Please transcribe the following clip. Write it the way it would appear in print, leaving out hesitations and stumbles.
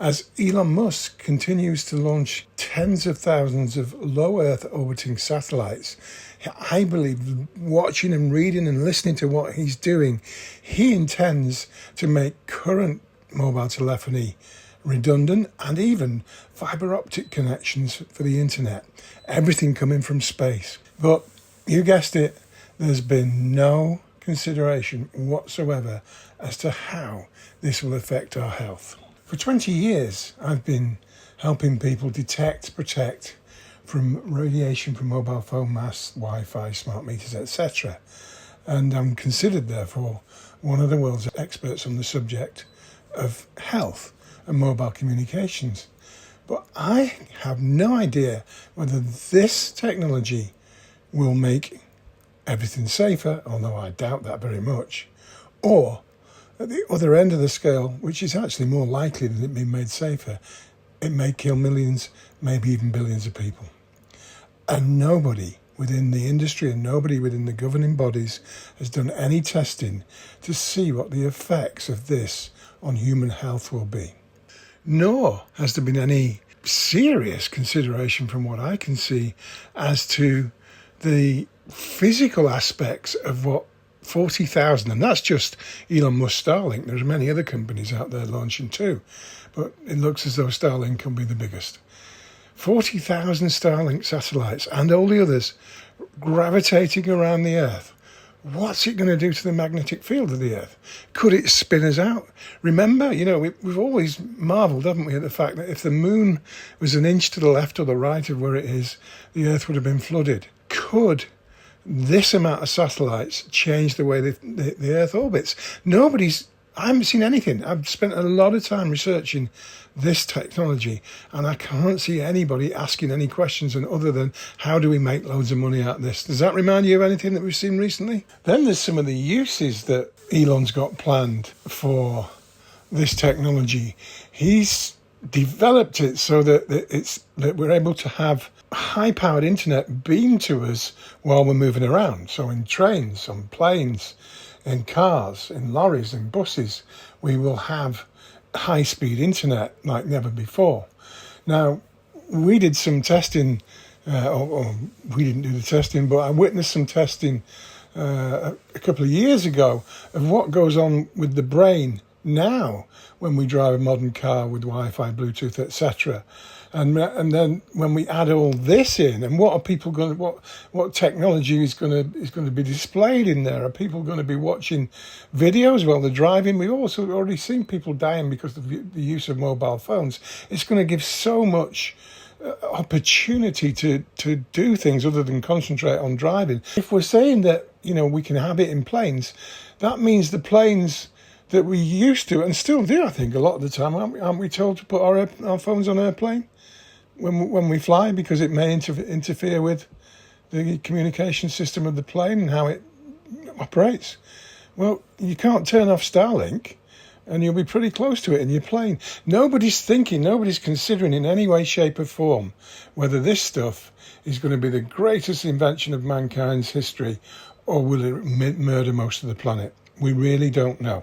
as Elon Musk continues to launch tens of thousands of low Earth orbiting satellites. I believe, watching and reading and listening to what he's doing, he intends to make current mobile telephony redundant and even fibre optic connections for the internet. Everything coming from space. But you guessed it, there's been no consideration whatsoever as to how this will affect our health. For 20 years, I've been helping people detect, protect from radiation from mobile phone masts, Wi-Fi, smart meters, etc. And I'm considered, therefore, one of the world's experts on the subject of health and mobile communications. But I have no idea whether this technology will make everything safer, although I doubt that very much, or at the other end of the scale, which is actually more likely than it being made safer, it may kill millions, maybe even billions of people. And nobody within the industry and nobody within the governing bodies has done any testing to see what the effects of this on human health will be. Nor has there been any serious consideration, from what I can see, as to the physical aspects of what 40,000, and that's just Elon Musk Starlink. There's many other companies out there launching too, but it looks as though Starlink can be the biggest. 40,000 Starlink satellites and all the others gravitating around the Earth. What's it going to do to the magnetic field of the Earth? Could it spin us out? Remember, we've always marvelled, haven't we, at the fact that if the moon was an inch to the left or the right of where it is, the Earth would have been flooded. Could this amount of satellites change the way the Earth orbits? I haven't seen anything. I've spent a lot of time researching this technology, and I can't see anybody asking any questions other than, how do we make loads of money out of this? Does that remind you of anything that we've seen recently? Then there's some of the uses that Elon's got planned for this technology. He's developed it so that we're able to have high-powered internet beamed to us while we're moving around. So in trains, on planes, in cars, in lorries, in buses, we will have high-speed internet like never before. Now, we did some testing, or we didn't do the testing, but I witnessed some testing a couple of years ago of what goes on with the brain now when we drive a modern car with Wi-Fi, Bluetooth, etc. And then when we add all this in, and what technology is going to be displayed in there? Are people going to be watching videos while they're driving? We've also already seen people dying because of the use of mobile phones. It's going to give so much opportunity to do things other than concentrate on driving. If we're saying that we can have it in planes, that means the planes that we used to and still do, I think, a lot of the time, aren't we told to put our phones on airplane when we fly, because it may interfere with the communication system of the plane and how it operates? Well, you can't turn off Starlink and you'll be pretty close to it in your plane. Nobody's considering in any way, shape or form whether this stuff is going to be the greatest invention of mankind's history, or will it murder most of the planet. We really don't know.